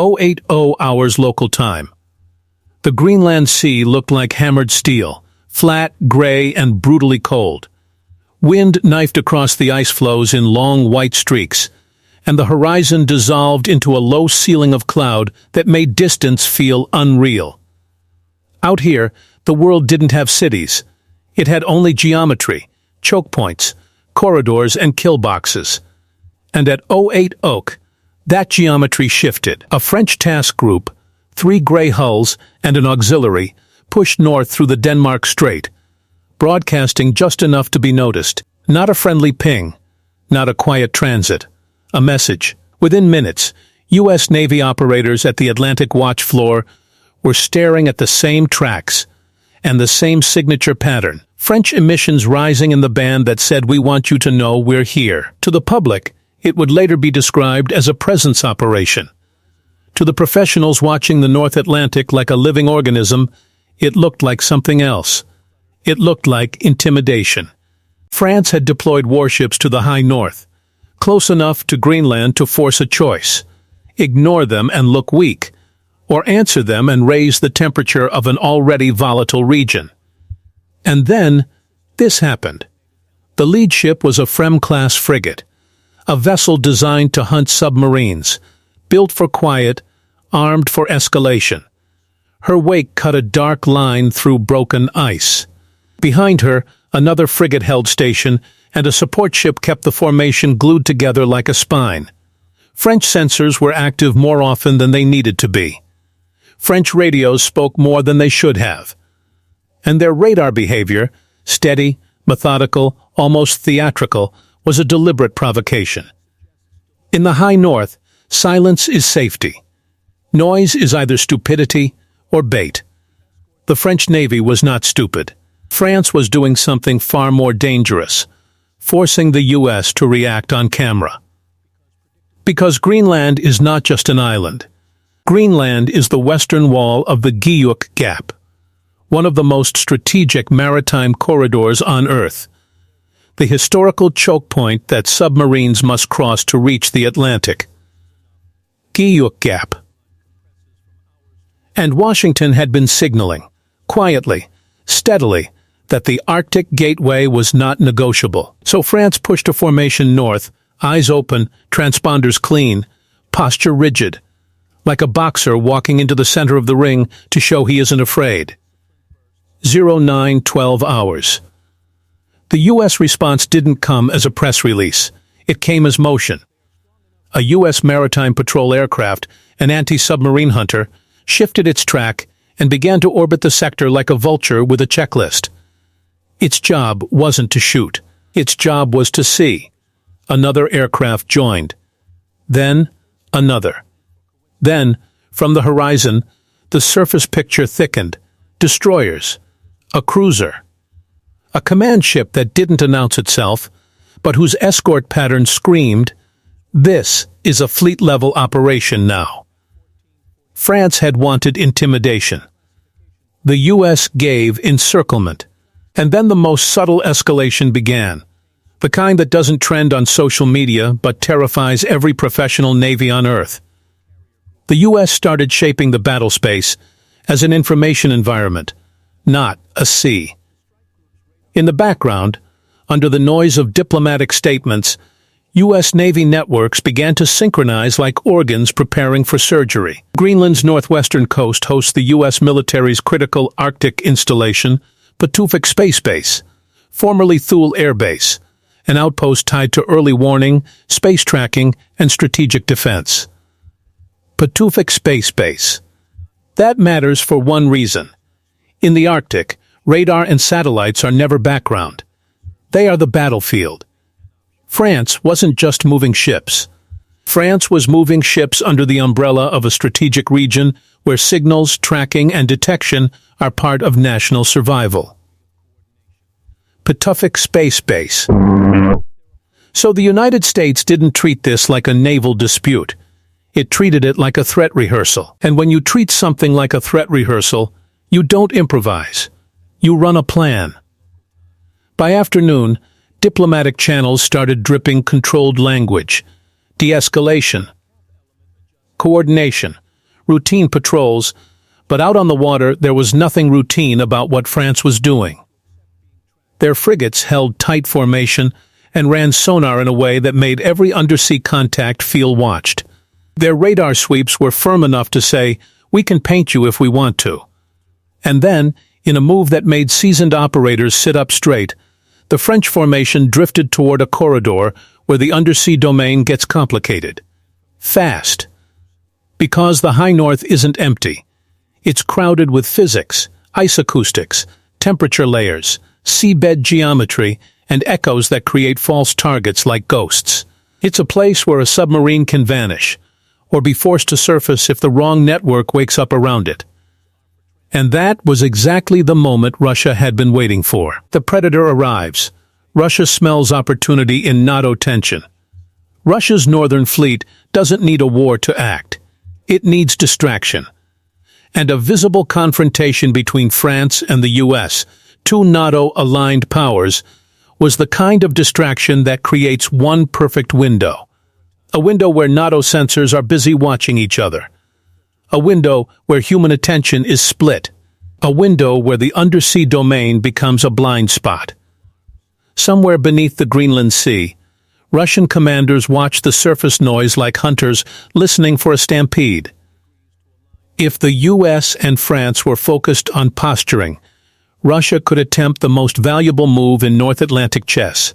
080 hours local time. The Greenland Sea looked like hammered steel, flat, gray, and brutally cold. Wind knifed across the ice floes in long white streaks, and the horizon dissolved into a low ceiling of cloud that made distance feel unreal. Out here, the world didn't have cities. It had only geometry, choke points, corridors, and kill boxes. And at 080, that geometry shifted. A French task group, 3 gray hulls, and an auxiliary, pushed north through the Denmark Strait, broadcasting just enough to be noticed. Not a friendly ping, not a quiet transit. A message. Within minutes, U.S. Navy operators at the Atlantic Watch floor were staring at the same tracks and the same signature pattern. French emissions rising in the band that said, "We want you to know we're here." To the public, it would later be described as a presence operation. To the professionals watching the North Atlantic like a living organism, it looked like something else. It looked like intimidation. France had deployed warships to the high north, close enough to Greenland to force a choice: ignore them and look weak, or answer them and raise the temperature of an already volatile region. And then, this happened. The lead ship was a Frem-class frigate, a vessel designed to hunt submarines, built for quiet, armed for escalation. Her wake cut a dark line through broken ice. Behind her, another frigate held station, and a support ship kept the formation glued together like a spine. French sensors were active more often than they needed to be. French radios spoke more than they should have. And their radar behavior, steady, methodical, almost theatrical, was a deliberate provocation. In the high north, silence is safety. Noise is either stupidity or bait. The French Navy was not stupid. France was doing something far more dangerous, forcing the U.S. to react on camera. Because Greenland is not just an island. Greenland is the western wall of the GIUK Gap, one of the most strategic maritime corridors on Earth. The historical choke point that submarines must cross to reach the Atlantic. GIUK Gap. And Washington had been signaling, quietly, steadily, that the Arctic gateway was not negotiable. So France pushed a formation north, eyes open, transponders clean, posture rigid, like a boxer walking into the center of the ring to show he isn't afraid. 0912 hours. The U.S. response didn't come as a press release. It came as motion. A U.S. maritime patrol aircraft, an anti-submarine hunter, shifted its track and began to orbit the sector like a vulture with a checklist. Its job wasn't to shoot. Its job was to see. Another aircraft joined. Then, another. Then, from the horizon, the surface picture thickened. Destroyers. A cruiser. A command ship that didn't announce itself, but whose escort pattern screamed, "This is a fleet-level operation now." France had wanted intimidation. The U.S. gave encirclement. And then the most subtle escalation began. The kind that doesn't trend on social media but terrifies every professional Navy on Earth. The U.S. started shaping the battle space as an information environment, not a sea. In the background, under the noise of diplomatic statements, U.S. Navy networks began to synchronize like organs preparing for surgery. Greenland's northwestern coast hosts the U.S. military's critical Arctic installation, Pituffik Space Base, formerly Thule Air Base, an outpost tied to early warning, space tracking, and strategic defense. Pituffik Space Base. That matters for one reason. In the Arctic, radar and satellites are never background. They are the battlefield. France wasn't just moving ships. France was moving ships under the umbrella of a strategic region where signals, tracking, and detection are part of national survival. Pituffik Space Base. So the United States didn't treat this like a naval dispute. It treated it like a threat rehearsal. And when you treat something like a threat rehearsal, you don't improvise. You run a plan. By afternoon, diplomatic channels started dripping controlled language, de-escalation, coordination, routine patrols, but out on the water there was nothing routine about what France was doing. Their frigates held tight formation and ran sonar in a way that made every undersea contact feel watched. Their radar sweeps were firm enough to say, "We can paint you if we want to." And then, in a move that made seasoned operators sit up straight, the French formation drifted toward a corridor where the undersea domain gets complicated. Fast. Because the high north isn't empty. It's crowded with physics, ice acoustics, temperature layers, seabed geometry, and echoes that create false targets like ghosts. It's a place where a submarine can vanish, or be forced to surface if the wrong network wakes up around it. And that was exactly the moment Russia had been waiting for. The Predator arrives. Russia smells opportunity in NATO tension. Russia's northern fleet doesn't need a war to act. It needs distraction. And a visible confrontation between France and the US, two NATO-aligned powers, was the kind of distraction that creates one perfect window. A window where NATO sensors are busy watching each other. A window where human attention is split. A window where the undersea domain becomes a blind spot. Somewhere beneath the Greenland Sea, Russian commanders watch the surface noise like hunters listening for a stampede. If the US and France were focused on posturing, Russia could attempt the most valuable move in North Atlantic chess.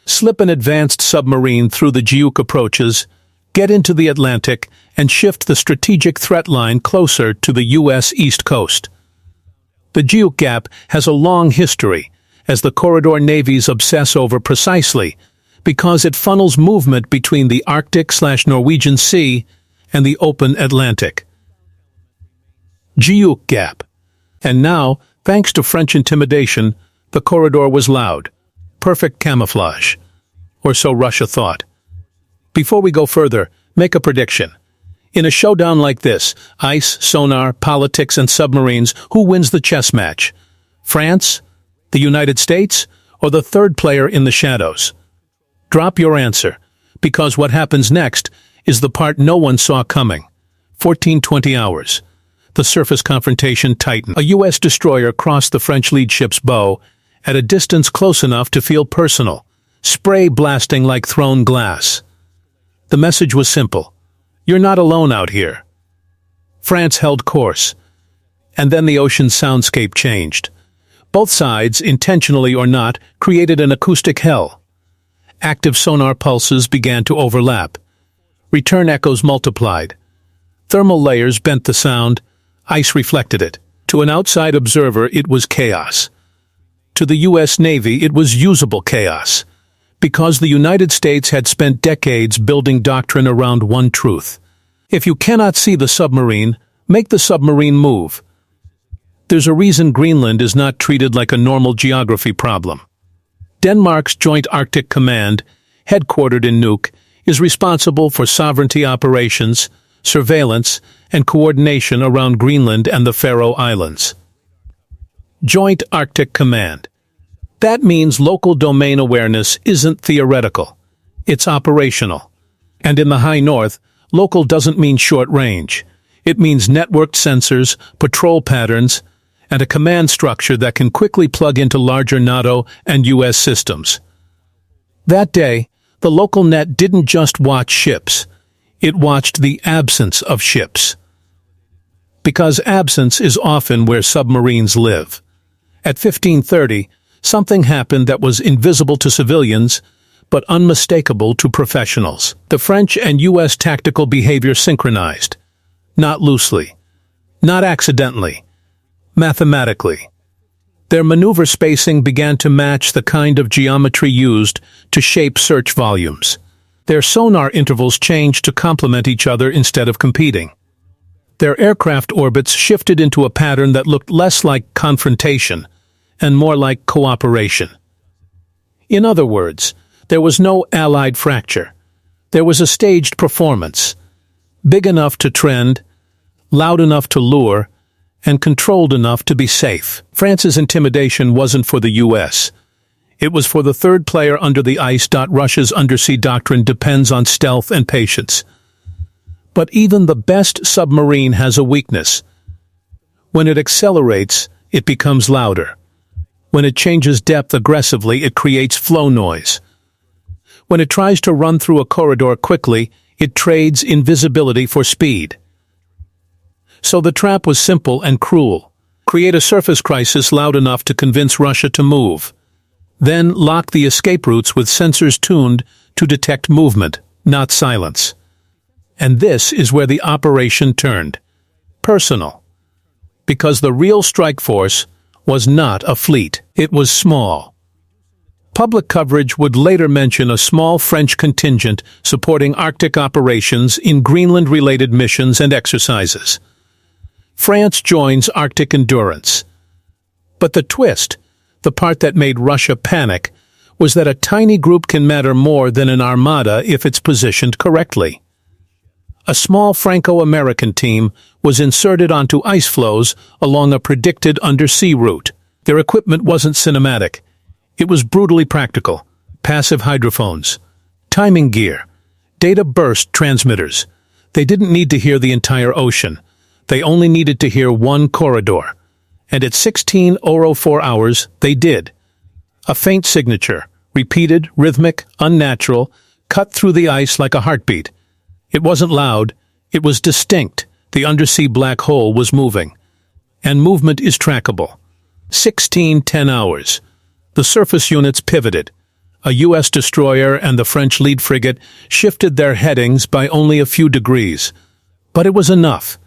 Slip an advanced submarine through the GIUK approaches, get into the Atlantic, and shift the strategic threat line closer to the US East Coast. The GIUK gap has a long history, as the corridor navies obsess over precisely, because it funnels movement between the Arctic/Norwegian Sea and the open Atlantic. GIUK gap. And now, thanks to French intimidation, the corridor was loud. Perfect camouflage. Or so Russia thought. Before we go further, make a prediction. In a showdown like this, ice, sonar, politics, and submarines, who wins the chess match? France? The United States? Or the third player in the shadows? Drop your answer, because what happens next is the part no one saw coming. 14-20 hours. The surface confrontation tightened. A U.S. destroyer crossed the French lead ship's bow at a distance close enough to feel personal, spray blasting like thrown glass. The message was simple. You're not alone out here. France held course. And then the ocean's soundscape changed. Both sides, intentionally or not, created an acoustic hell. Active sonar pulses began to overlap. Return echoes multiplied. Thermal layers bent the sound. Ice reflected it. To an outside observer, it was chaos. To the U.S. Navy, it was usable chaos, because the United States had spent decades building doctrine around one truth. If you cannot see the submarine, make the submarine move. There's a reason Greenland is not treated like a normal geography problem. Denmark's Joint Arctic Command, headquartered in Nuuk, is responsible for sovereignty operations, surveillance, and coordination around Greenland and the Faroe Islands. Joint Arctic Command. That means local domain awareness isn't theoretical. It's operational. And in the high north, local doesn't mean short range. It means networked sensors, patrol patterns, and a command structure that can quickly plug into larger NATO and US systems. That day, the local net didn't just watch ships. It watched the absence of ships. Because absence is often where submarines live. At 15:30, something happened that was invisible to civilians, but unmistakable to professionals. The French and U.S. tactical behavior synchronized. Not loosely. Not accidentally. Mathematically. Their maneuver spacing began to match the kind of geometry used to shape search volumes. Their sonar intervals changed to complement each other instead of competing. Their aircraft orbits shifted into a pattern that looked less like confrontation and more like cooperation. In other words, there was no allied fracture. There was a staged performance, big enough to trend, loud enough to lure, and controlled enough to be safe. France's intimidation wasn't for the U.S. It was for the third player under the ice. Russia's undersea doctrine depends on stealth and patience. But even the best submarine has a weakness. When it accelerates, it becomes louder. When it changes depth aggressively, it creates flow noise. When it tries to run through a corridor quickly, it trades invisibility for speed. So the trap was simple and cruel. Create a surface crisis loud enough to convince Russia to move. Then lock the escape routes with sensors tuned to detect movement, not silence. And this is where the operation turned personal. Because the real strike force was not a fleet, it was small. Public coverage would later mention a small French contingent supporting Arctic operations in Greenland-related missions and exercises. France joins Arctic Endurance. But the twist, the part that made Russia panic, was that a tiny group can matter more than an armada if it's positioned correctly. A small Franco-American team was inserted onto ice floes along a predicted undersea route. Their equipment wasn't cinematic. It was brutally practical. Passive hydrophones, timing gear, data burst transmitters. They didn't need to hear the entire ocean. They only needed to hear one corridor. And at 16:04 hours, they did. A faint signature, repeated, rhythmic, unnatural, cut through the ice like a heartbeat. It wasn't loud, it was distinct. The undersea black hole was moving. And movement is trackable. 16:10 hours. The surface units pivoted. A U.S. destroyer and the French lead frigate shifted their headings by only a few degrees. But it was enough.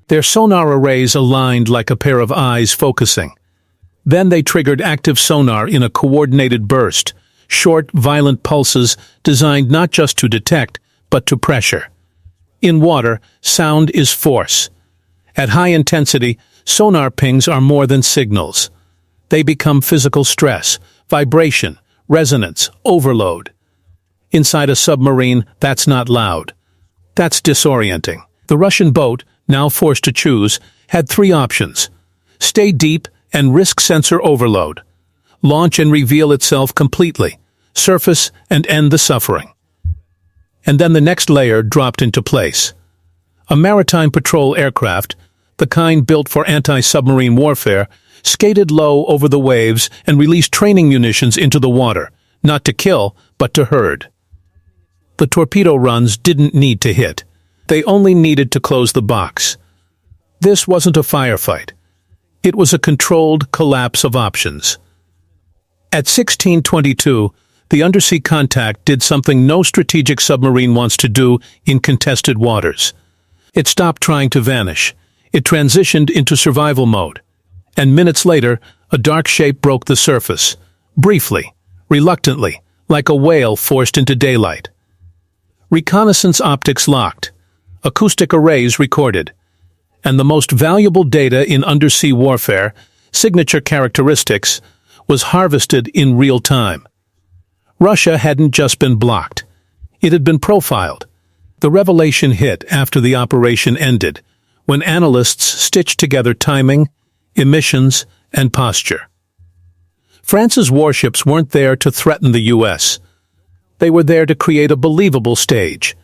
Their sonar arrays aligned like a pair of eyes focusing. Then they triggered active sonar in a coordinated burst, short, violent pulses designed not just to detect, but to pressure. In water, sound is force. At high intensity, sonar pings are more than signals. They become physical stress, vibration, resonance, overload. Inside a submarine, that's not loud. That's disorienting. The Russian boat, now forced to choose, had three options: stay deep and risk sensor overload, launch and reveal itself completely, surface and end the suffering. And then the next layer dropped into place. A maritime patrol aircraft, the kind built for anti-submarine warfare, skated low over the waves and released training munitions into the water, not to kill, but to herd. The torpedo runs didn't need to hit. They only needed to close the box. This wasn't a firefight. It was a controlled collapse of options. At 16:22, the undersea contact did something no strategic submarine wants to do in contested waters. It stopped trying to vanish. It transitioned into survival mode. And minutes later, a dark shape broke the surface. Briefly, reluctantly, like a whale forced into daylight. Reconnaissance optics locked. Acoustic arrays recorded. And the most valuable data in undersea warfare, signature characteristics, was harvested in real time. Russia hadn't just been blocked. It had been profiled. The revelation hit after the operation ended, when analysts stitched together timing, emissions, and posture. France's warships weren't there to threaten the U.S. They were there to create a believable stage,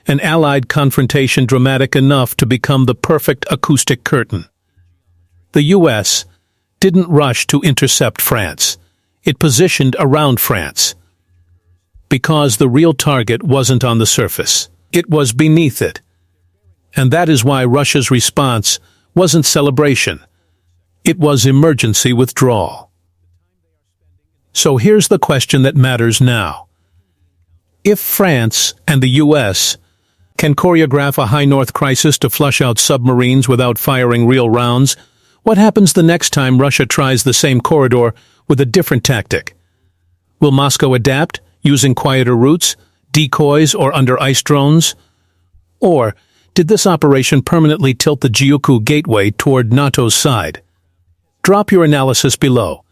an Allied confrontation dramatic enough to become the perfect acoustic curtain. The U.S. didn't rush to intercept France. It positioned around France. Because the real target wasn't on the surface. It was beneath it. And that is why Russia's response wasn't celebration. It was emergency withdrawal. So here's the question that matters now. If France and the U.S. can choreograph a high north crisis to flush out submarines without firing real rounds, what happens the next time Russia tries the same corridor with a different tactic? Will Moscow adapt, using quieter routes, decoys, or under-ice drones? Or did this operation permanently tilt the GIUK gateway toward NATO's side? Drop your analysis below,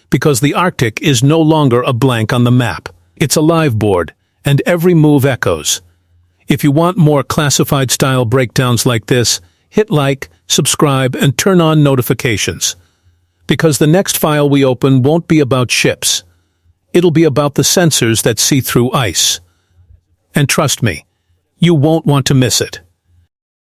because the Arctic is no longer a blank on the map. It's a live board, and every move echoes. If you want more classified-style breakdowns like this, hit like, subscribe, and turn on notifications. Because the next file we open won't be about ships. It'll be about the sensors that see through ice. And trust me, you won't want to miss it.